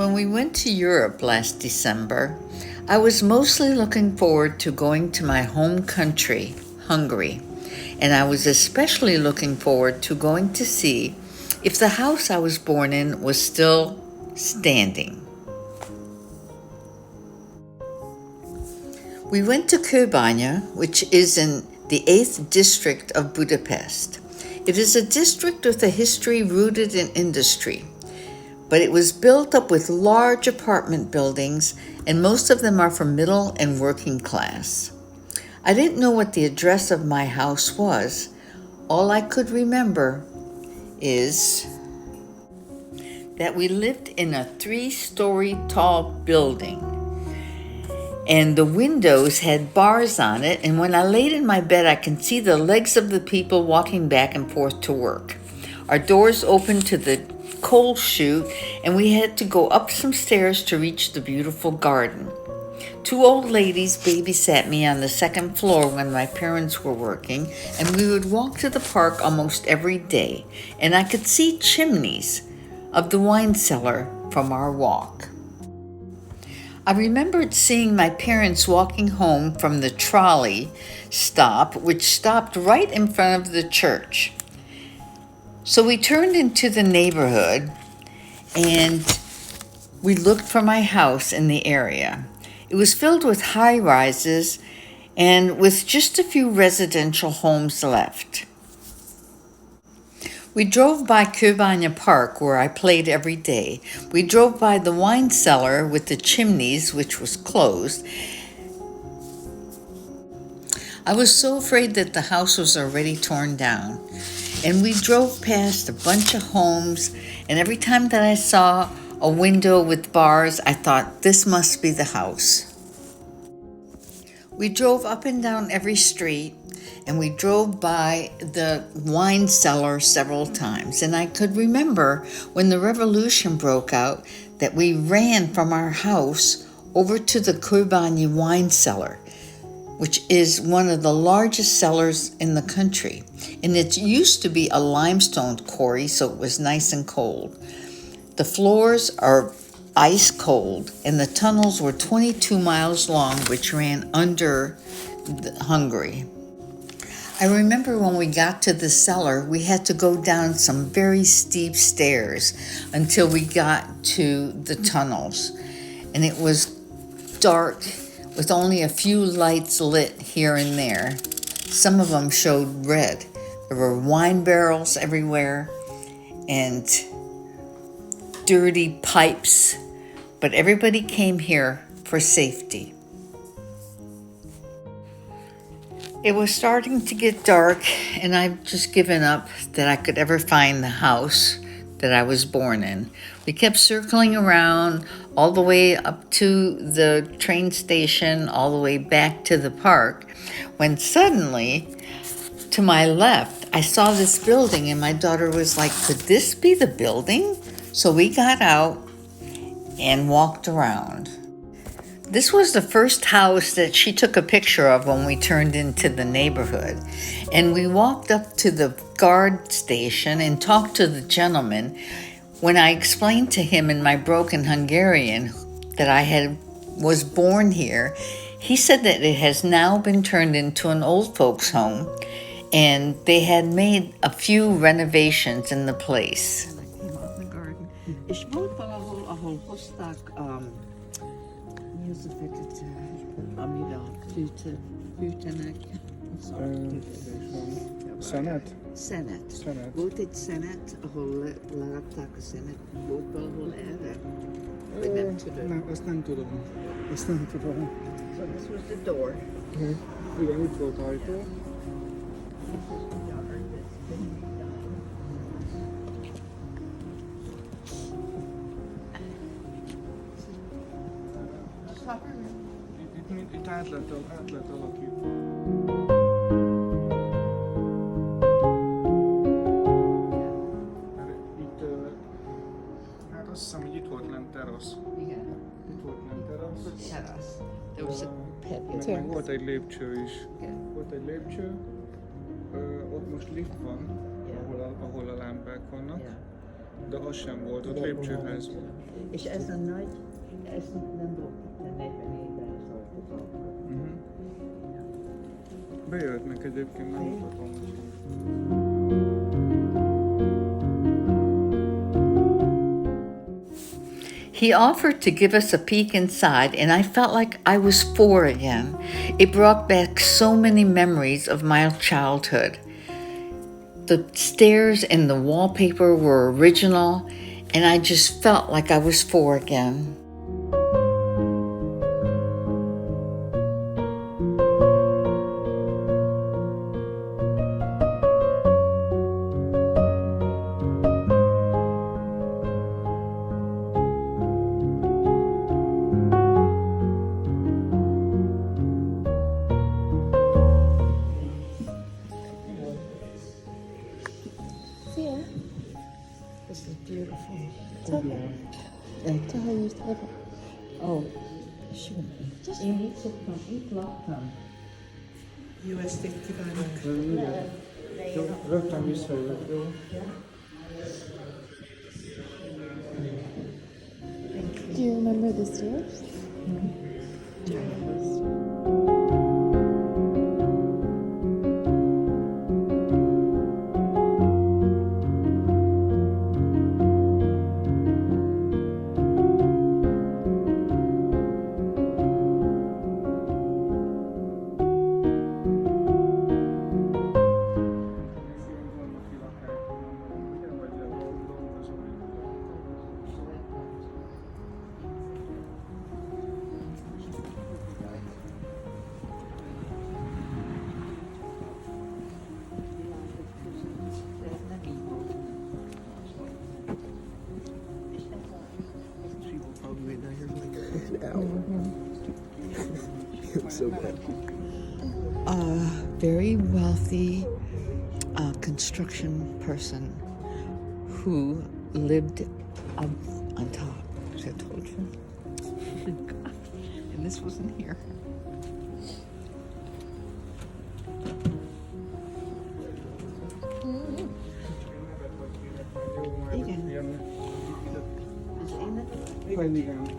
When we went to Europe last December, I was mostly looking forward to going to my home country, Hungary, and I was especially looking forward to going to see if the house I was born in was still standing. We went to Kobanya, which is in the 8th district of Budapest. It is a district with a history rooted in industry, but it was built up with large apartment buildings, and most of them are for middle and working class. I didn't know what the address of my house was. All I could remember is that we lived in a 3-story tall building, and the windows had bars on it, and when I laid in my bed, I can see the legs of the people walking back and forth to work. Our doors opened to the coal chute, and we had to go up some stairs to reach the beautiful garden. 2 old ladies babysat me on the 2nd floor when my parents were working, and we would walk to the park almost every day, and I could see chimneys of the wine cellar from our walk. I remembered seeing my parents walking home from the trolley stop, which stopped right in front of the church. So we turned into the neighborhood and we looked for my house in the area. It was filled with high rises and with just a few residential homes left. We drove by Kobanya Park, where I played every day. We drove by the wine cellar with the chimneys, which was closed. I was so afraid that the house was already torn down. And we drove past a bunch of homes, and every time that I saw a window with bars, I thought, this must be the house. We drove up and down every street, and we drove by the wine cellar several times. And I could remember when the revolution broke out that we ran from our house over to the Kobanya wine cellar, which is one of the largest cellars in the country. And it used to be a limestone quarry, so it was nice and cold. The floors are ice cold, and the tunnels were 22 miles long, which ran under Hungary. I remember when we got to the cellar, we had to go down some very steep stairs until we got to the tunnels. And it was dark with only a few lights lit here and there. Some of them showed red. There were wine barrels everywhere and dirty pipes, but everybody came here for safety. It was starting to get dark, and I've just given up that I could ever find the house that I was born in. We kept circling around all the way up to the train station, all the way back to the park, when suddenly, to my left, I saw this building, and my daughter was like, could this be the building? So we got out and walked around. This was the first house that she took a picture of when we turned into the neighborhood. And we walked up to the guard station and talked to the gentleman. When I explained to him in my broken Hungarian that I was born here, he said that it has now been turned into an old folks' home, and they had made a few renovations in the place. És volt valahol, ahol hozták, mi az a fekete, amire fűtenek? Szenet? Szenet. Volt egy szenet, ahol lerakták a szenet. Volt valahol erre? Vagy nem tudom? Nem, ezt nem tudom. Ezt nem tudom. So this was the door. Igen, itt volt ajtó. Itt át lett alakítva. Itt, hát azt hiszem, hogy itt volt lent terasz. Igen. Itt volt lent terasz. Terrace. There was a patio. Meg volt egy lépcső is. Igen. Volt egy lépcső. Ott most lift van, ahol a lámpák vannak. Yeah. De az sem volt, ott lépcsőház. És ez a nagy, ez nem volt itt a 40 évben szólt az alkot. Bejöhetnek egyébként, nem mutatom, hogy He offered to give us a peek inside, and I felt like I was 4 again. It brought back so many memories of my childhood. The stairs and the wallpaper were original, and I just felt like I was 4 again. This is beautiful. Tell her you have Oh, sure. Just you need to come, eat welcome. Jó estét kívánok! rögtön visszajövök, jó? Do you remember the stairs? She will probably not here for like an hour. It was so bad. Very wealthy construction person who lived up on top, as I told you. And this wasn't here. Igen. Ez én? Igen.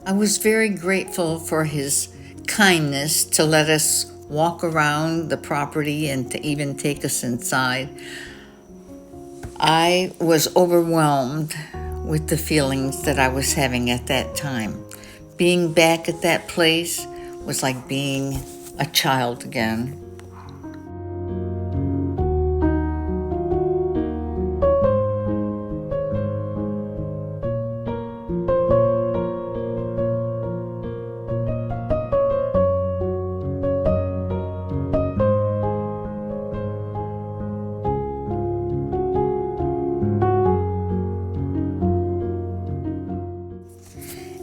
I was very grateful for his kindness to let us walk around the property and to even take us inside. I was overwhelmed with the feelings that I was having at that time. Being back at that place was like being a child again.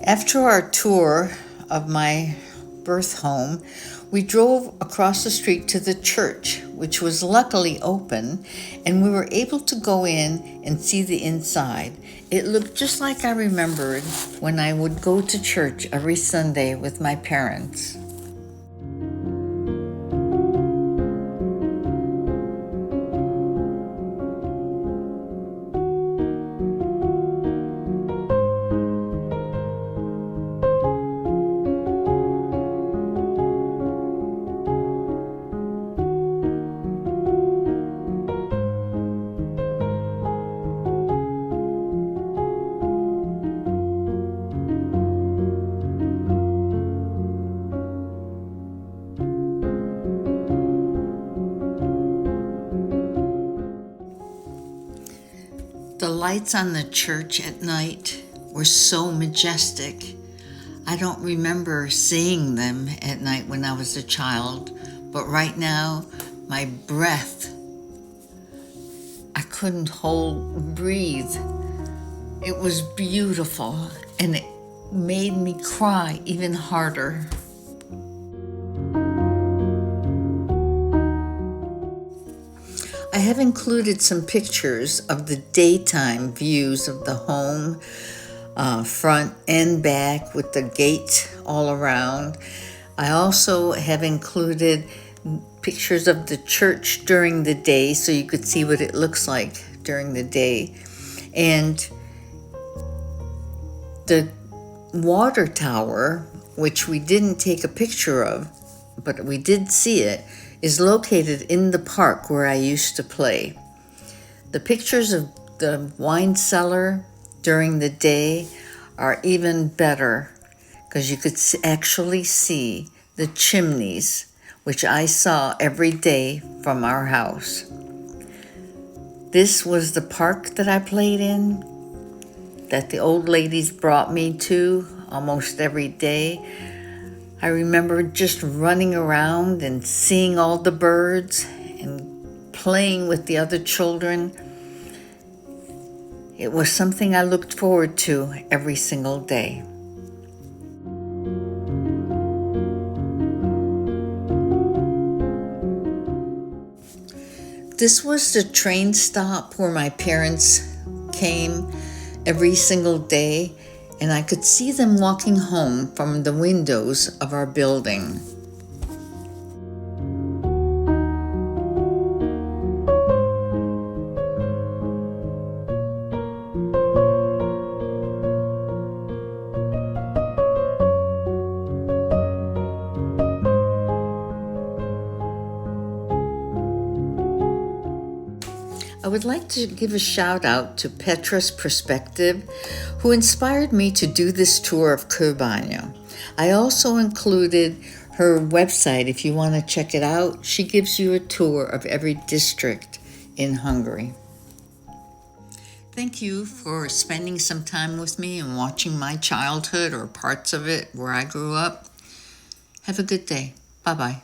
After our tour of my birth home, we drove across the street to the church, which was luckily open, and we were able to go in and see the inside. It looked just like I remembered when I would go to church every Sunday with my parents. The lights on the church at night were so majestic. I don't remember seeing them at night when I was a child, but right now, my breath, I couldn't breathe. It was beautiful, and it made me cry even harder. have included some pictures of the daytime views of the home, front and back with the gate all around. I also have included pictures of the church during the day so you could see what it looks like during the day. And the water tower, which we didn't take a picture of, but we did see it, is located in the park where I used to play. The pictures of the wine cellar during the day are even better because you could actually see the chimneys, which I saw every day from our house. This was the park that I played in, that the old ladies brought me to almost every day. I remember just running around and seeing all the birds and playing with the other children. It was something I looked forward to every single day. This was the train stop where my parents came every single day, and I could see them walking home from the windows of our building. I would like to give a shout out to Petra's Perspective, who inspired me to do this tour of Kobanya. I also included her website if you want to check it out. She gives you a tour of every district in Hungary. Thank you for spending some time with me and watching my childhood or parts of it where I grew up. Have a good day. Bye-bye.